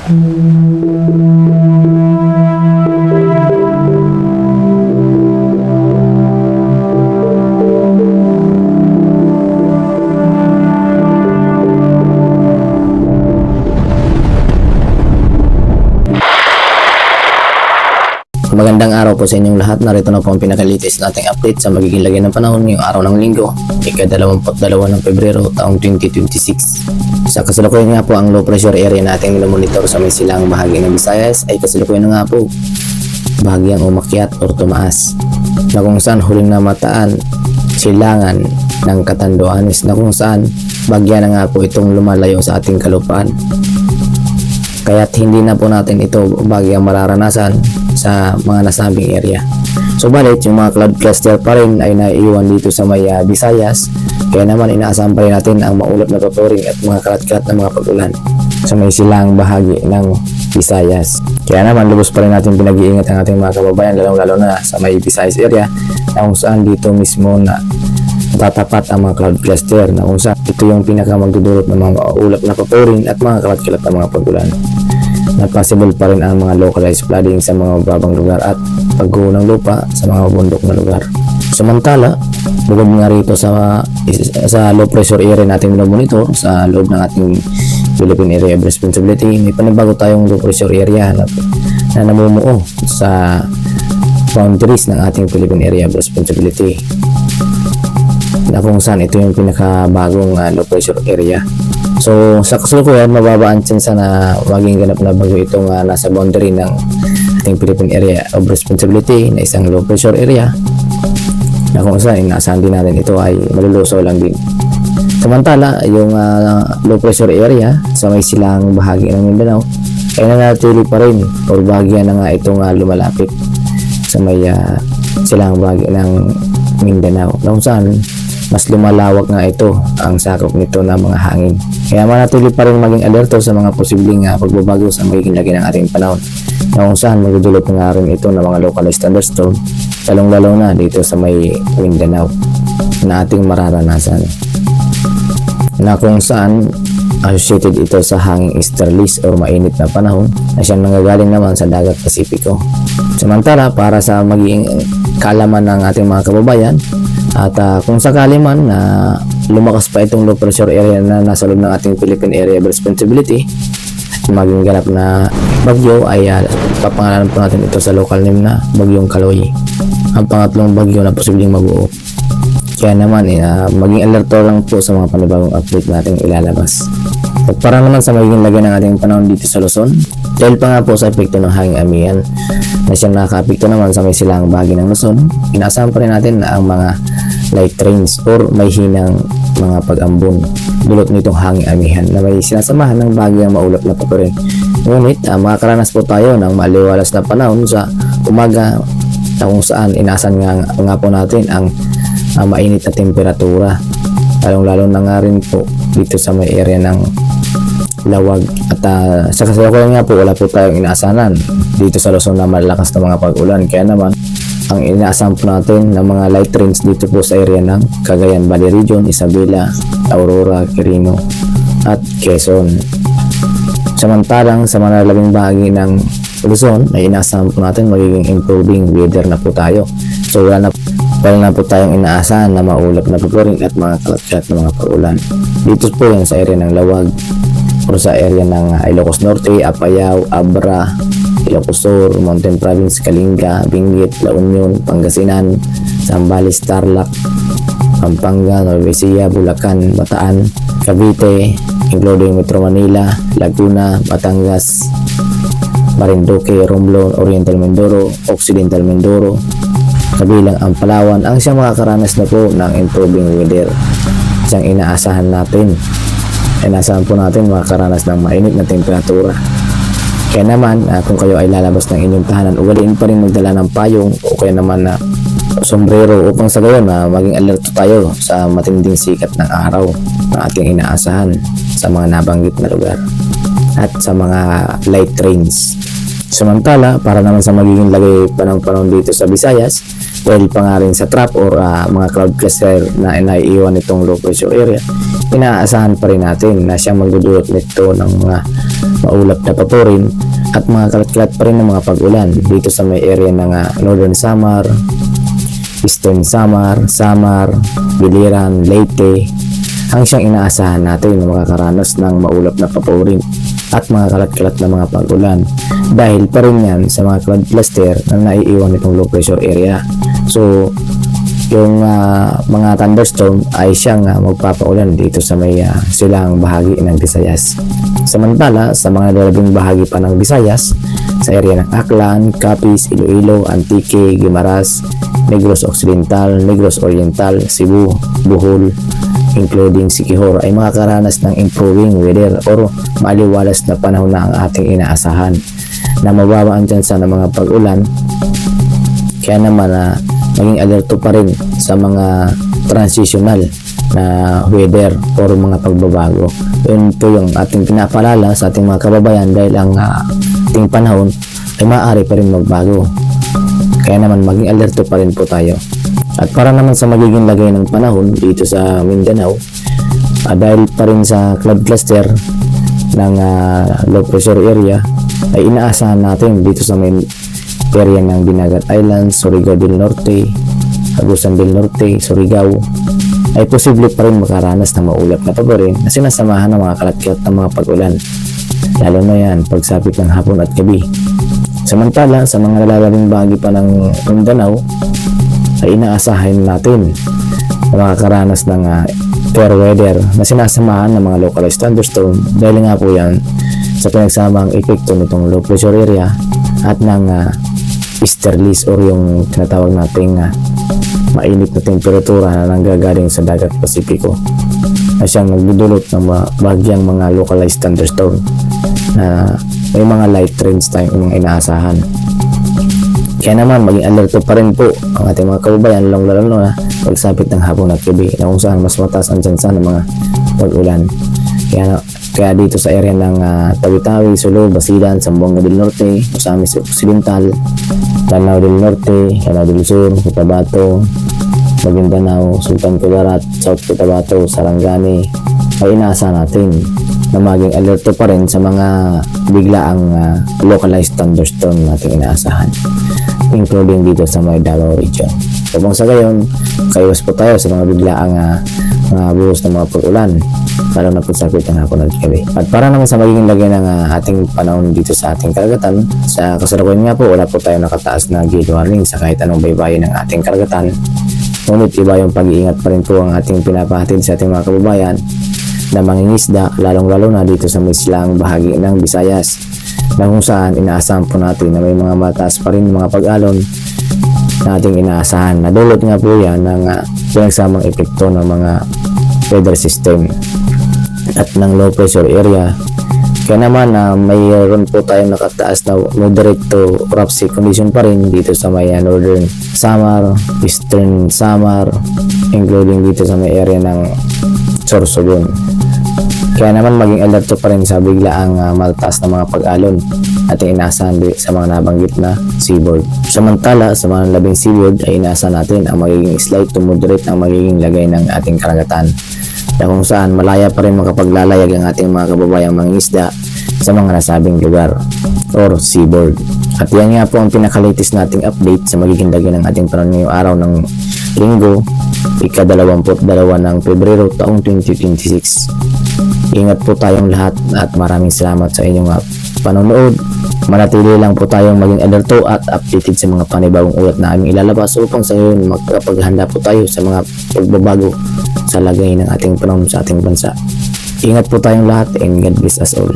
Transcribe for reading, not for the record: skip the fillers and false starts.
Magandang araw po sa inyong lahat. Narito na po ang pinaka-latest nating update sa magiging lagay ng panahon ngayong araw ng linggo, ika-22 ng Pebrero taong 2026. Sa kasalukuyan nga po, ang low pressure area nating monitor sa may silang bahagi ng Visayas ay kasalukuyan na nga po bahagyang umakyat o tumaas, na kung saan huling namataan silangan ng Catanduanes, na kung saan bagya na nga po itong lumalayo sa ating kalupaan. Kaya't hindi na po natin ito bagyang mararanasan sa mga nasabing area. Subalit, yung mga cloud cluster pa rin ay naiiwan dito sa may Visayas, kaya naman inaasahan pa rin natin ang maulap na tuturing at mga kalat-kalat na mga pag-ulan sa may silang bahagi ng Visayas. Kaya naman lubos pa rin natin pinag-iingat ang ating mga kababayan, lalong-lalo na sa may Visayas area, na kung saan dito mismo na tatapat ang mga cloud cluster, na kung saan ito yung pinaka magdudulot ng mga ulap na tuturing at mga kalat-kalat na mga pag-ulan, na possible pa rin ang mga localized flooding sa mga babang lugar at pagguho ng lupa sa mga bundok na lugar. Samantala, bukod nga rito sa low pressure area natin monitor sa loob ng ating Philippine Area of Responsibility, may panibago tayong low pressure area na namumuo sa boundaries ng ating Philippine Area of Responsibility, na kung saan ito yung pinakabagong low pressure area. So sa kasalukuyan, mababa ang tsansa na maging ganap na bagyo itong nasa boundary ng ating Philippine Area of Responsibility na isang low pressure area, na kung saan inaasahan din natin ito ay malulusaw lang din. Samantala, yung low pressure area sa may silang bahagi ng Mindanao ay nanatili pa rin o bahagya na nga itong lumalapit sa may silang bahagi ng Mindanao, na kung saan mas lumalawak nga ito ang sakop nito ng mga hangin. Kaya manatili pa rin maging alerto sa mga posibleng pagbabago sa magiging lagi ng ating panahon, na kung saan magdudulot nga rin ito ng mga localized thunderstorm, lalong-lalo na dito sa may Mindanao na ating mararanasan, na kung saan associated ito sa hanging easterlies o mainit na panahon na siyang nanggagaling naman sa dagat Pasipiko. Samantala, para sa magiging kaalaman ng ating mga kababayan, at kung sakali man na lumakas pa itong low pressure area na nasa loob ng ating Philippine Area of Responsibility at maging ganap na bagyo, ay papangalanan po natin ito sa local name na Bagyong Kaloy, ang pangatlong bagyo na posibleng mabuo. Kaya naman maging alerto lang po sa mga panibagong update natin ilalabas. At para naman sa magiging lagay ng ating panahon dito sa Luzon, dahil pa nga po sa epekto ng hanging amihan na siyang nakaka-apekto naman sa may silang bahagi ng Luzon, inaasahan pa rin natin na ang mga light rains or may hinang mga pag-ambon dulot nitong hanging amihan na may sinasamahan ng bagyang maulap na tuturing. Ngunit makakaranas po tayo ng maliwalas na panahon sa umaga, na kung saan inaasahan nga po natin ang mainit na temperatura, lalong-lalo na nga rin po dito sa may area ng Lawag. At sa kasalukuyan nga po, wala po tayong inaasahan dito sa Luzon na malakas na mga pag-ulan. Kaya naman, ang inaasahan po natin ng mga light rains dito po sa area ng Cagayan Valley Region, Isabela, Aurora, Quirino at Quezon. Samantalang sa mga labing bahagi ng Luzon ay inaasahan po natin magiging improving weather na po tayo. So wala na po tayong inaasahan na maulap na tuturing at mga kalat-kalat na mga pag-ulan. Dito po yan sa area ng Lawag o sa area ng Ilocos Norte, Apayao, Abra, Ilocos Sur, Mountain Province, Kalinga, Benguet, La Union, Pangasinan, Zambales, Tarlac, Pampanga, Nueva Ecija, Bulacan, Bataan, Cavite, including Metro Manila, Laguna, Batangas, Marinduque, Romblon, Oriental Mindoro, Occidental Mindoro, kabilang ang Palawan, ang siyang makakaranas na po ng improving weather. Siyang inaasahan natin. Inaasahan po natin makakaranas ng mainit na temperatura. Kaya naman, kung kayo ay lalabas ng inyong tahanan, ugaliin pa rin magdala ng payong o kaya naman na sombrero upang sa gayon maging alerto tayo sa matinding sikat ng araw na ating inaasahan sa mga nabanggit na lugar at sa mga light rains. Samantala, para naman sa magiging lagay pa ng panahon dito sa Visayas, dahil pa nga rin sa trap or mga cloud cluster na naiiwan itong low pressure area, inaasahan pa rin natin na siyang magdudulot nito ng mga maulap na papurin at mga kalat-kalat pa rin ng mga pag-ulan dito sa may area ng Northern Samar, Eastern Samar, Biliran, Leyte. Ang siyang inaasahan natin na makakaranas ng maulap na papurin at mga kalat-kalat na mga pag-ulan dahil pa rin yan sa mga cloud cluster na naiiwan nitong low pressure area. So yung mga thunderstorm ay siyang magpapaulan dito sa may silang bahagi ng Visayas. Samantala sa mga lalabing bahagi pa ng Visayas, sa area ng Aklan, Capiz, Iloilo, Antique, Guimaras, Negros Occidental, Negros Oriental, Cebu, Bohol, including Siquijor ay makakaranas ng improving weather or maliwalas na panahon na ang ating inaasahan na mababa ang tsansa ng mga pag-ulan. Kaya naman maging alerto pa rin sa mga transitional na weather or mga pagbabago. Yun po yung ating pinapaalala sa ating mga kababayan dahil ang ating panahon ay maaari pa rin magbago. Kaya naman maging alerto pa rin po tayo. At para naman sa magiging lagay ng panahon dito sa Mindanao, dahil pa rin sa cloud cluster ng low pressure area, ay inaasahan natin dito sa main area ng Dinagat Islands, Surigao del Norte, Agusan del Norte, Surigao, ay posible pa rin makaranas ng maulap na papurin na sinasamahan ng mga kalat-kalat ng mga pag-ulan, lalo na yan pagsapit ng hapon at gabi. Samantala sa mga nalalabing bahagi pa ng Mindanao ay inaasahan natin na makakaranas ng fair weather na sinasamahan ng mga localized thunderstorm dahil nga po yan sa pinagsamang epekto nitong low pressure area at ng easterlies or yung tinatawag nating mainit na temperatura na nanggagaling sa dagat Pasipiko na siyang nagdudulot ng bagyang mga localized thunderstorm na may mga light trends tayong mga inaasahan. Kaya naman maging alerto pa rin po ang ating mga kababayan lalo na pagsapit ng hapon at gabi na kung saan mas mataas ang tsansa ng mga pag-ulan. Kaya dito sa area ng Tawi-Tawi, Sulu, Basilan, Zamboanga del Norte, Osamis Occidental, Lanao del Norte, Lanao del Sur, Cotabato, Maguindanao, Sultan Kudarat, South Cotabato, Sarangani ay inaasa natin na maging alerto pa rin sa mga biglaang localized thunderstorm natin inaasahan, including dito sa may Davao region. Upang sa gayon, kaiwas po tayo sa mga biglaang buhos ng mga pag-ulan, lalo na pagsapit ng hapon at gabi. At para naman sa magiging lagay ng ating panahon dito sa ating karagatan, sa kasalukuyan nga po, wala po tayo nakataas na gale warning sa kahit anong baybayin ng ating karagatan. Ngunit iba yung pag-iingat pa rin po ang ating pinapahatid sa ating mga kababayan na mangingisda, lalong-lalo na dito sa may silang bahagi ng Visayas, na kung saan inaasahan po natin na may mga mataas pa rin mga pag-alon na ating inaasahan. Nadulot nga po yan ng pinagsamang epekto ng mga weather system at ng low pressure area. Kaya naman mayroon po tayong nakataas na moderate to rough sea condition pa rin dito sa may Northern Samar, Eastern Samar, including dito sa may area ng Sorsogon. Kaya naman maging alerto pa rin sa biglaang mataas na mga pag-alon ating inaasahan sa mga nabanggit na seaboard. Samantala sa mga labing seaboard ay inaasahan natin ang magiging slight to moderate ang magiging lagay ng ating karagatan, na kung saan malaya pa rin makapaglalayag ang ating mga kababayang mangingisda sa mga nasabing lugar or seaboard. At yan nga po ang pinaka-latest nating update sa magiging lagay ng ating panahon ngayong araw ng Linggo, ika-22 ng Pebrero taong 2026. Ingat po tayong lahat at maraming salamat sa inyong panonood. Manatili lang po tayong maging alerto at updated sa mga panibagong ulat na aming ilalabas upang sa ngayon magpapaghanda po tayo sa mga pagbabago sa lagay ng ating panahon sa ating bansa. Ingat po tayong lahat and God bless us all.